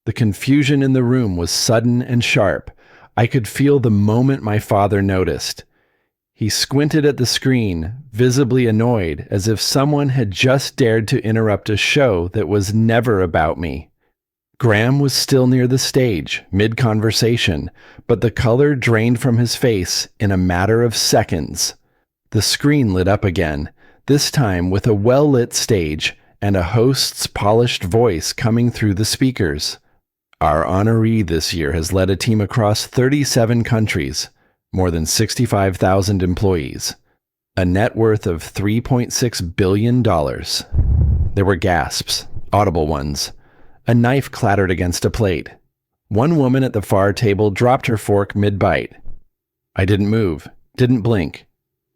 The confusion in the room was sudden and sharp. I could feel the moment my father noticed. He squinted at the screen, visibly annoyed, as if someone had just dared to interrupt a show that was never about me. Graham was still near the stage, mid-conversation, but the color drained from his face in a matter of seconds. The screen lit up again, this time with a well-lit stage and a host's polished voice coming through the speakers. Our honoree this year has led a team across 37 countries, more than 65,000 employees, a net worth of $3.6 billion. There were gasps, audible ones. A knife clattered against a plate. One woman at the far table dropped her fork mid-bite. I didn't move, didn't blink.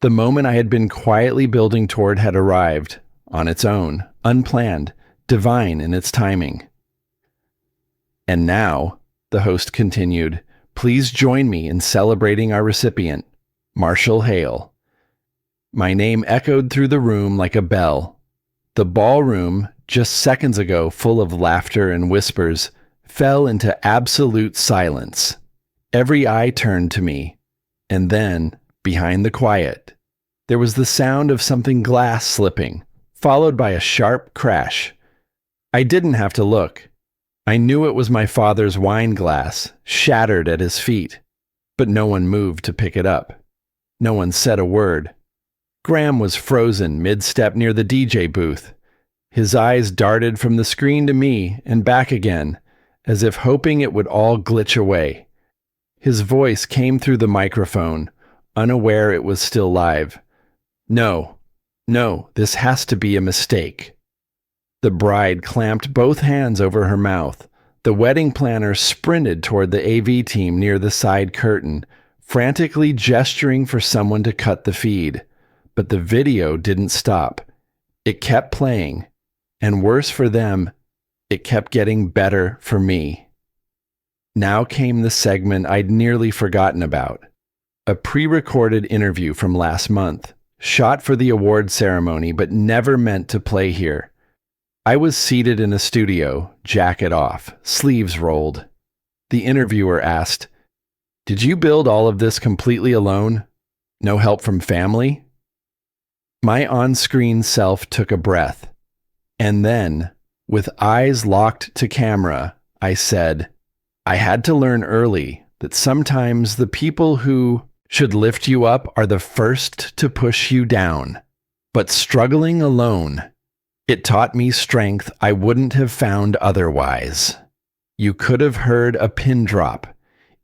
The moment I had been quietly building toward had arrived, on its own, unplanned, divine in its timing. And now, the host continued, please join me in celebrating our recipient, Marshall Hale. My name echoed through the room like a bell. The ballroom, just seconds ago full of laughter and whispers, fell into absolute silence. Every eye turned to me, and then, behind the quiet, there was the sound of something glass slipping, followed by a sharp crash. I didn't have to look. I knew it was my father's wine glass, shattered at his feet, but no one moved to pick it up. No one said a word. Graham was frozen mid-step near the DJ booth. His eyes darted from the screen to me and back again, as if hoping it would all glitch away. His voice came through the microphone, unaware it was still live. No, this has to be a mistake. The bride clamped both hands over her mouth. The wedding planner sprinted toward the AV team near the side curtain, frantically gesturing for someone to cut the feed. But the video didn't stop. It kept playing. And worse for them, it kept getting better for me. Now came the segment I'd nearly forgotten about. A pre-recorded interview from last month, shot for the award ceremony but never meant to play here. I was seated in a studio, jacket off, sleeves rolled. The interviewer asked, "Did you build all of this completely alone? No help from family?" My on-screen self took a breath. And then, with eyes locked to camera, I said, I had to learn early that sometimes the people who should lift you up are the first to push you down. But struggling alone, it taught me strength I wouldn't have found otherwise. You could have heard a pin drop.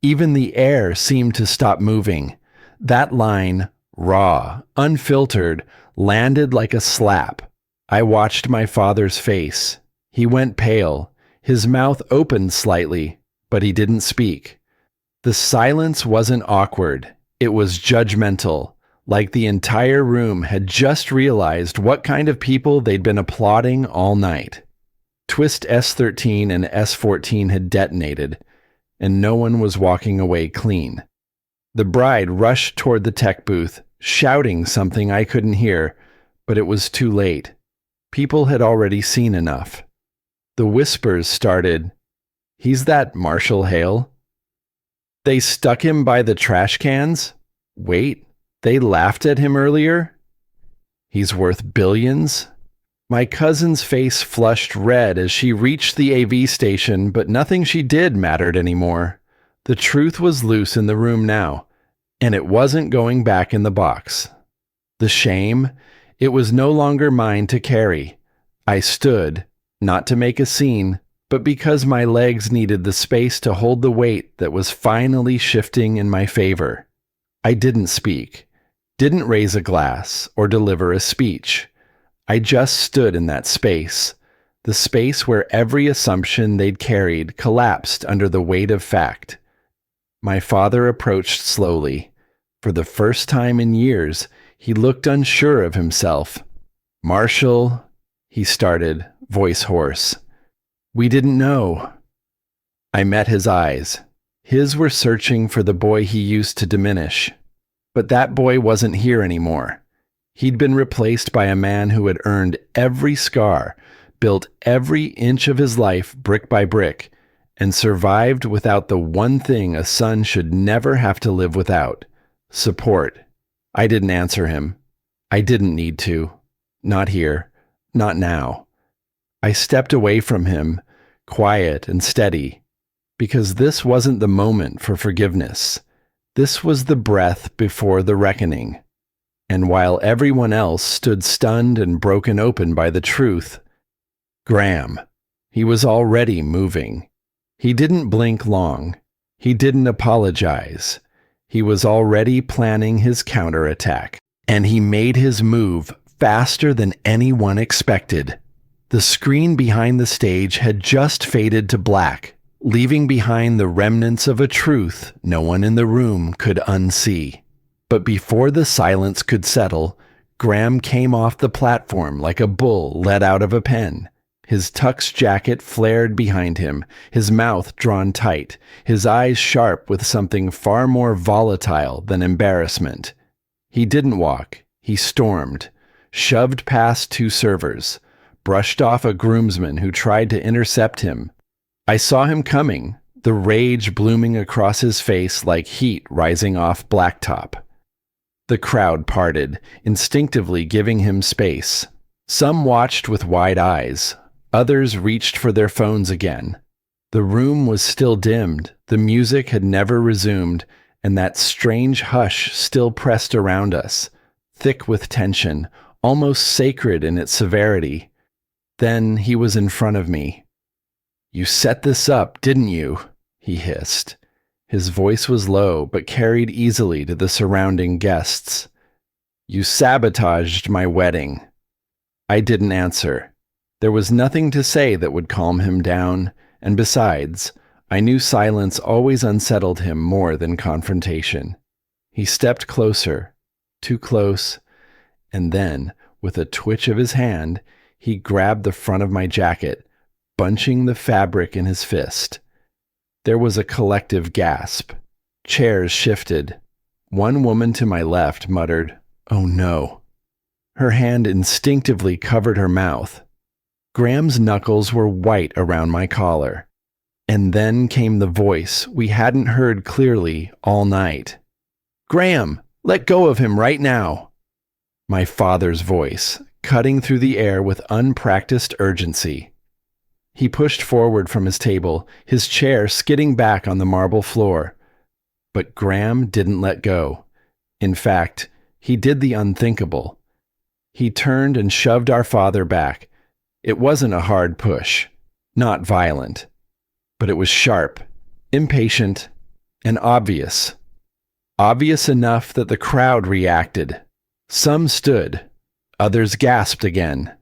Even the air seemed to stop moving. That line, raw, unfiltered, landed like a slap. I watched my father's face. He went pale. His mouth opened slightly, but he didn't speak. The silence wasn't awkward. It was judgmental, like the entire room had just realized what kind of people they'd been applauding all night. Twist S13 and S14 had detonated, and no one was walking away clean. The bride rushed toward the tech booth, shouting something I couldn't hear, but it was too late. People had already seen enough. The whispers started, "He's that Marshall Hale." They stuck him by the trash cans? Wait, they laughed at him earlier? He's worth billions? My cousin's face flushed red as she reached the AV station, but nothing she did mattered anymore. The truth was loose in the room now, and it wasn't going back in the box. The shame, it was no longer mine to carry. I stood, not to make a scene, but because my legs needed the space to hold the weight that was finally shifting in my favor. I didn't speak, didn't raise a glass or deliver a speech. I just stood in that space, the space where every assumption they'd carried collapsed under the weight of fact. My father approached slowly. For the first time in years, he looked unsure of himself. "Marshall," he started, voice hoarse. "We didn't know." I met his eyes. His were searching for the boy he used to diminish. But that boy wasn't here anymore. He'd been replaced by a man who had earned every scar, built every inch of his life brick by brick, and survived without the one thing a son should never have to live without: support. I didn't answer him. I didn't need to. Not here. Not now. I stepped away from him, quiet and steady, because this wasn't the moment for forgiveness. This was the breath before the reckoning. And while everyone else stood stunned and broken open by the truth, Graham, he was already moving. He didn't blink long. He didn't apologize. He was already planning his counterattack. And he made his move faster than anyone expected. The screen behind the stage had just faded to black, leaving behind the remnants of a truth no one in the room could unsee. But before the silence could settle, Graham came off the platform like a bull let out of a pen. His tux jacket flared behind him, his mouth drawn tight, his eyes sharp with something far more volatile than embarrassment. He didn't walk, he stormed, shoved past two servers, brushed off a groomsman who tried to intercept him. I saw him coming, the rage blooming across his face like heat rising off blacktop. The crowd parted, instinctively giving him space. Some watched with wide eyes. Others reached for their phones again. The room was still dimmed, the music had never resumed, and that strange hush still pressed around us, thick with tension, almost sacred in its severity. Then he was in front of me. "You set this up, didn't you?" he hissed. His voice was low, but carried easily to the surrounding guests. "You sabotaged my wedding." I didn't answer. There was nothing to say that would calm him down, and besides, I knew silence always unsettled him more than confrontation. He stepped closer, too close, and then, with a twitch of his hand, he grabbed the front of my jacket, bunching the fabric in his fist. There was a collective gasp. Chairs shifted. One woman to my left muttered, "Oh no." Her hand instinctively covered her mouth. Graham's knuckles were white around my collar. And then came the voice we hadn't heard clearly all night. "Graham, let go of him right now." My father's voice, cutting through the air with unpracticed urgency. He pushed forward from his table, his chair skidding back on the marble floor. But Graham didn't let go. In fact, he did the unthinkable. He turned and shoved our father back. It wasn't a hard push, not violent, but it was sharp, impatient, and obvious. Obvious enough that the crowd reacted. Some stood, others gasped again.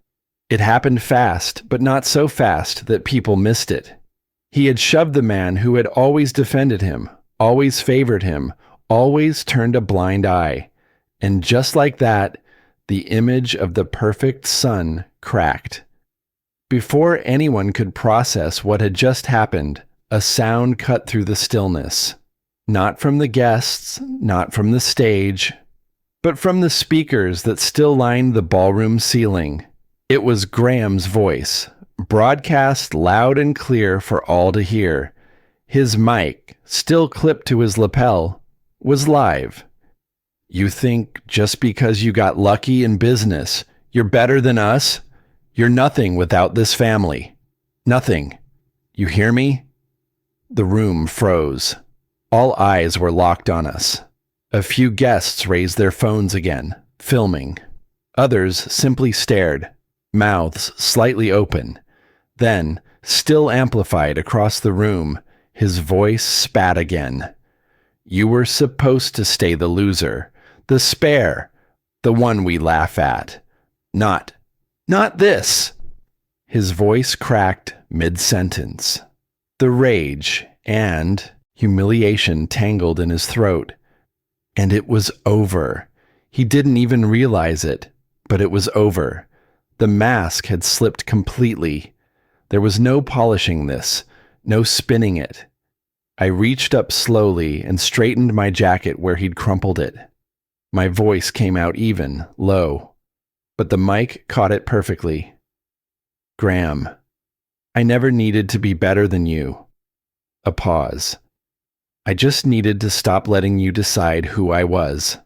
It happened fast, but not so fast that people missed it. He had shoved the man who had always defended him, always favored him, always turned a blind eye. And just like that, the image of the perfect son cracked. Before anyone could process what had just happened, a sound cut through the stillness. Not from the guests, not from the stage, but from the speakers that still lined the ballroom ceiling. It was Graham's voice, broadcast loud and clear for all to hear. His mic, still clipped to his lapel, was live. "You think just because you got lucky in business, you're better than us? You're nothing without this family. Nothing. You hear me?" The room froze. All eyes were locked on us. A few guests raised their phones again, filming. Others simply stared, mouths slightly open. Then, still amplified across the room, his voice spat again. "You were supposed to stay the loser, the spare, the one we laugh at. Not this." His voice cracked mid-sentence. The rage and humiliation tangled in his throat. And it was over. He didn't even realize it, but it was over. The mask had slipped completely. There was no polishing this, no spinning it. I reached up slowly and straightened my jacket where he'd crumpled it. My voice came out even, low, but the mic caught it perfectly. "Graham, I never needed to be better than you. A pause. I just needed to stop letting you decide who I was.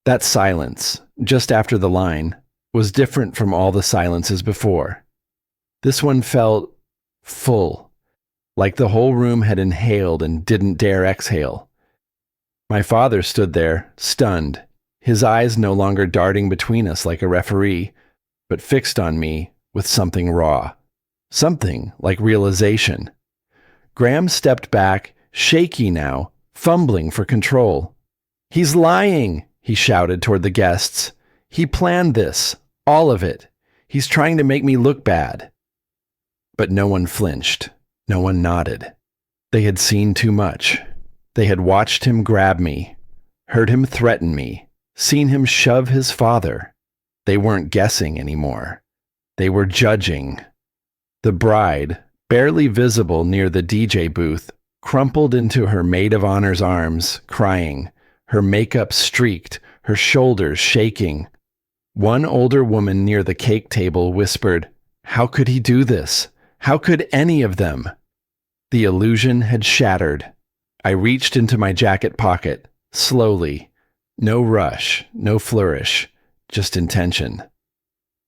That silence, just after the line, was different from all the silences before. This one felt full, like the whole room had inhaled and didn't dare exhale. My father stood there, stunned, his eyes no longer darting between us like a referee, but fixed on me with something raw, something like realization. Graham stepped back, shaky now, fumbling for control. "He's lying," he shouted toward the guests. "He planned this, all of it. He's trying to make me look bad." But no one flinched. No one nodded. They had seen too much. They had watched him grab me, heard him threaten me, seen him shove his father. They weren't guessing anymore. They were judging. The bride, barely visible near the DJ booth, crumpled into her maid of honor's arms, crying, her makeup streaked, her shoulders shaking. One older woman near the cake table whispered, "How could he do this? How could any of them?" The illusion had shattered. I reached into my jacket pocket, slowly. No rush, no flourish, just intention.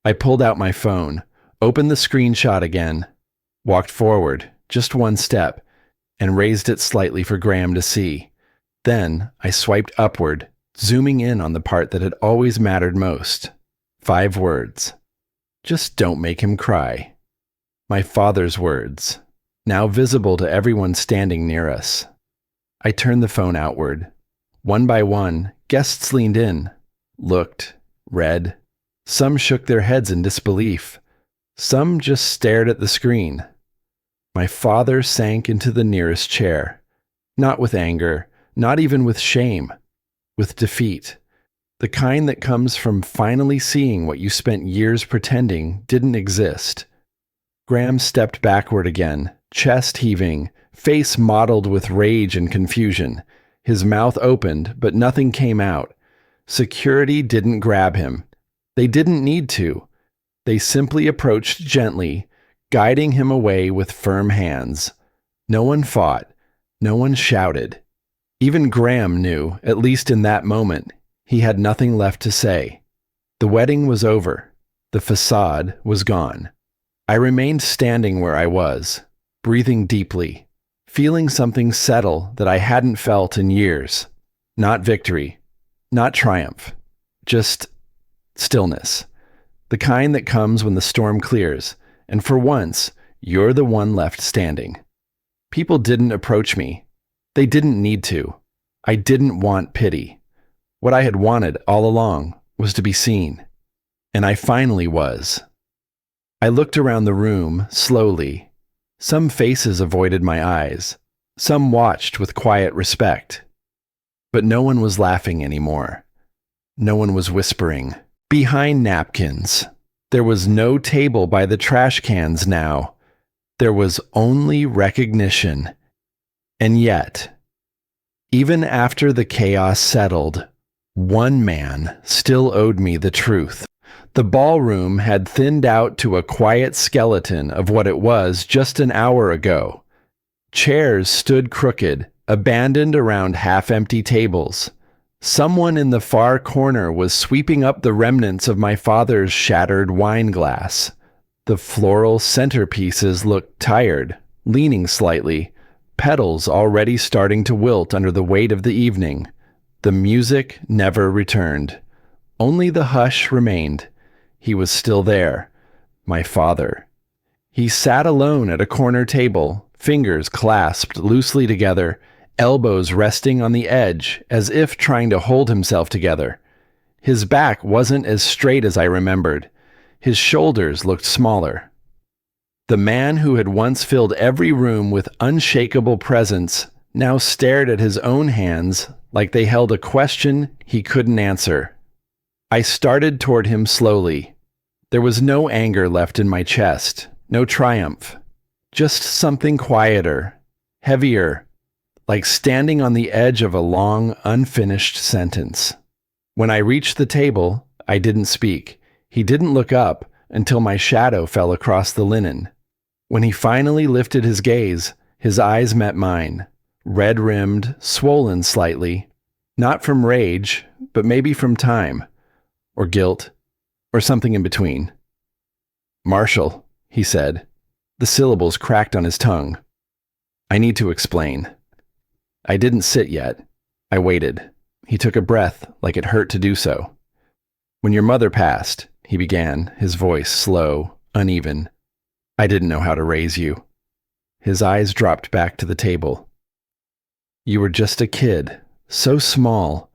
I pulled out my phone, opened the screenshot again, walked forward, just one step, and raised it slightly for Graham to see. Then I swiped upward, zooming in on the part that had always mattered most. 5 words. "Just don't make him cry." My father's words, now visible to everyone standing near us. I turned the phone outward. One by one, guests leaned in, looked, read. Some shook their heads in disbelief. Some just stared at the screen. My father sank into the nearest chair. Not with anger, not even with shame. With defeat. The kind that comes from finally seeing what you spent years pretending didn't exist. Graham stepped backward again, chest heaving, face mottled with rage and confusion. His mouth opened, but nothing came out. Security didn't grab him. They didn't need to. They simply approached gently, guiding him away with firm hands. No one fought. No one shouted. Even Graham knew, at least in that moment, he had nothing left to say. The wedding was over. The facade was gone. I remained standing where I was, breathing deeply, feeling something settle that I hadn't felt in years. Not victory, not triumph, just stillness. The kind that comes when the storm clears, and for once, you're the one left standing. People didn't approach me. They didn't need to. I didn't want pity. What I had wanted all along was to be seen. And I finally was. I looked around the room, slowly. Some faces avoided my eyes. Some watched with quiet respect. But no one was laughing anymore. No one was whispering. Behind napkins. There was no table by the trash cans now. There was only recognition. And yet, even after the chaos settled, one man still owed me the truth. The ballroom had thinned out to a quiet skeleton of what it was just an hour ago. Chairs stood crooked, abandoned around half-empty tables. Someone in the far corner was sweeping up the remnants of my father's shattered wine glass. The floral centerpieces looked tired, leaning slightly, petals already starting to wilt under the weight of the evening. The music never returned. Only the hush remained. He was still there, my father. He sat alone at a corner table, fingers clasped loosely together, elbows resting on the edge as if trying to hold himself together. His back wasn't as straight as I remembered. His shoulders looked smaller. The man who had once filled every room with unshakable presence now stared at his own hands like they held a question he couldn't answer. I started toward him slowly. There was no anger left in my chest, no triumph, just something quieter, heavier, like standing on the edge of a long, unfinished sentence. When I reached the table, I didn't speak. He didn't look up until my shadow fell across the linen. When he finally lifted his gaze, His eyes met mine, red-rimmed, swollen slightly, not from rage, but maybe from time, or guilt, or something in between. "Marshall," he said. The syllables cracked on his tongue. "I need to explain." I didn't sit yet. I waited. He took a breath, like it hurt to do so. "When your mother passed," he began, his voice slow, uneven, "I didn't know how to raise you." His eyes dropped back to the table. "You were just a kid, so small,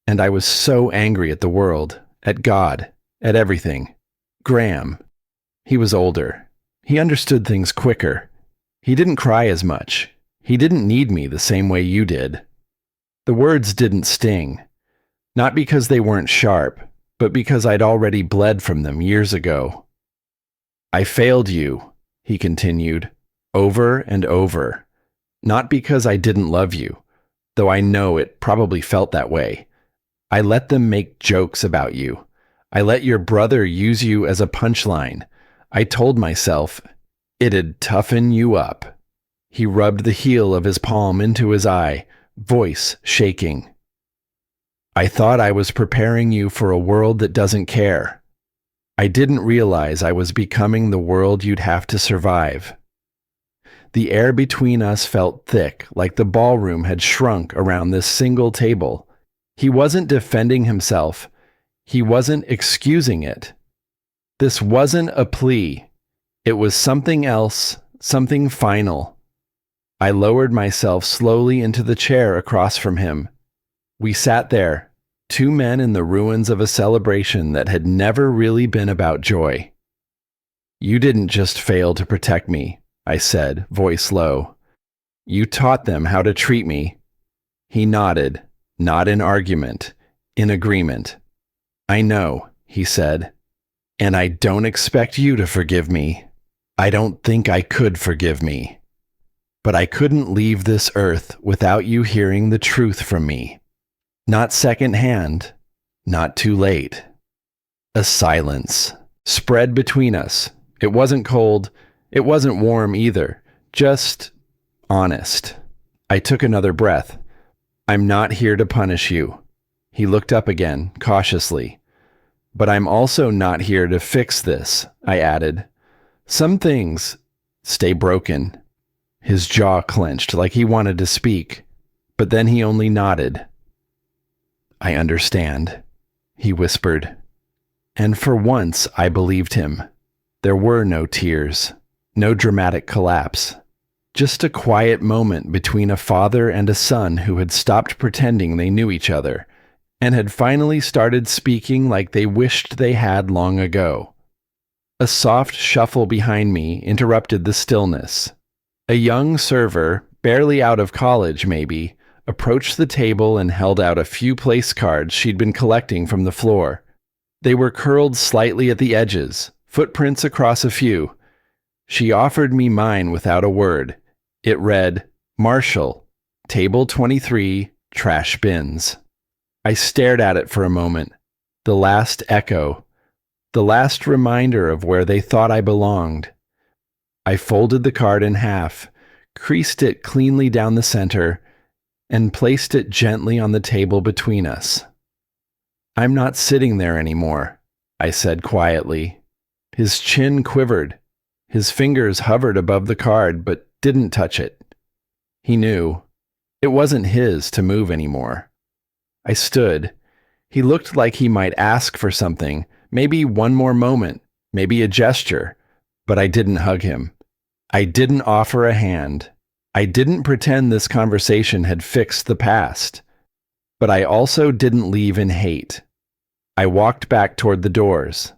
and I was so angry at the world, at God, at everything. Graham. He was older. He understood things quicker. He didn't cry as much. He didn't need me the same way you did." The words didn't sting. Not because they weren't sharp, but because I'd already bled from them years ago. "I failed you," he continued, "over and over. Not because I didn't love you, though I know it probably felt that way. I let them make jokes about you. I let your brother use you as a punchline. I told myself it'd toughen you up." He rubbed the heel of his palm into his eye, voice shaking. "I thought I was preparing you for a world that doesn't care. I didn't realize I was becoming the world you'd have to survive." The air between us felt thick, like the ballroom had shrunk around this single table. He wasn't defending himself. He wasn't excusing it. This wasn't a plea. It was something else, something final. I lowered myself slowly into the chair across from him. We sat there, two men in the ruins of a celebration that had never really been about joy. "You didn't just fail to protect me," I said, voice low. "You taught them how to treat me." He nodded, not in argument, in agreement. "I know," he said, "and I don't expect you to forgive me. I don't think I could forgive me. But I couldn't leave this earth without you hearing the truth from me. Not secondhand, not too late." A silence spread between us. It wasn't cold, it wasn't warm either, just honest. I took another breath. "I'm not here to punish you." He looked up again, cautiously. "But I'm also not here to fix this," I added. "Some things stay broken." His jaw clenched like he wanted to speak, but then he only nodded. "I understand," he whispered. And for once I believed him. There were no tears, no dramatic collapse. Just a quiet moment between a father and a son who had stopped pretending they knew each other, and had finally started speaking like they wished they had long ago. A soft shuffle behind me interrupted the stillness. A young server, barely out of college maybe, approached the table and held out a few place cards she'd been collecting from the floor. They were curled slightly at the edges, footprints across a few. She offered me mine without a word. It read, "Marshall, Table 23, Trash Bins." I stared at it for a moment. The last echo. The last reminder of where they thought I belonged. I folded the card in half, creased it cleanly down the center, and placed it gently on the table between us. "I'm not sitting there anymore," I said quietly. His chin quivered. His fingers hovered above the card but didn't touch it. He knew. It wasn't his to move anymore. I stood. He looked like he might ask for something, maybe one more moment, maybe a gesture, but I didn't hug him. I didn't offer a hand. I didn't pretend this conversation had fixed the past. But I also didn't leave in hate. I walked back toward the doors.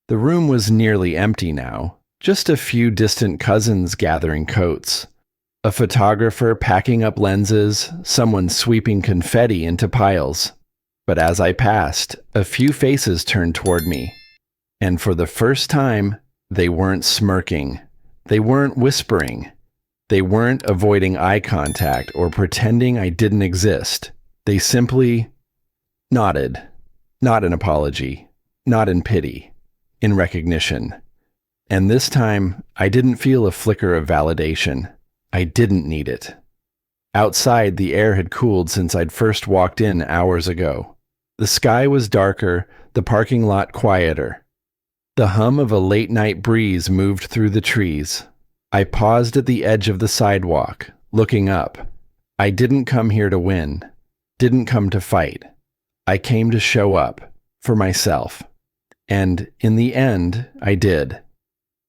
The room was nearly empty now, just a few distant cousins gathering coats. A photographer packing up lenses, someone sweeping confetti into piles. But as I passed, a few faces turned toward me. And for the first time, they weren't smirking. They weren't whispering. They weren't avoiding eye contact or pretending I didn't exist. They simply nodded. Not in apology, not in pity, in recognition. And this time, I didn't feel a flicker of validation. I didn't need it. Outside, the air had cooled since I'd first walked in hours ago. The sky was darker, the parking lot quieter. The hum of a late-night breeze moved through the trees. I paused at the edge of the sidewalk, looking up. I didn't come here to win. Didn't come to fight. I came to show up, for myself. And, in the end, I did.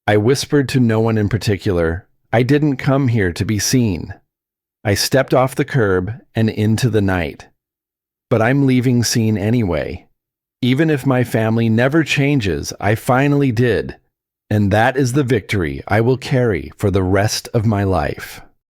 I whispered to no one in particular, I didn't come here to be seen. I stepped off the curb and into the night. But I'm leaving seen anyway. Even if my family never changes, I finally did. And that is the victory I will carry for the rest of my life.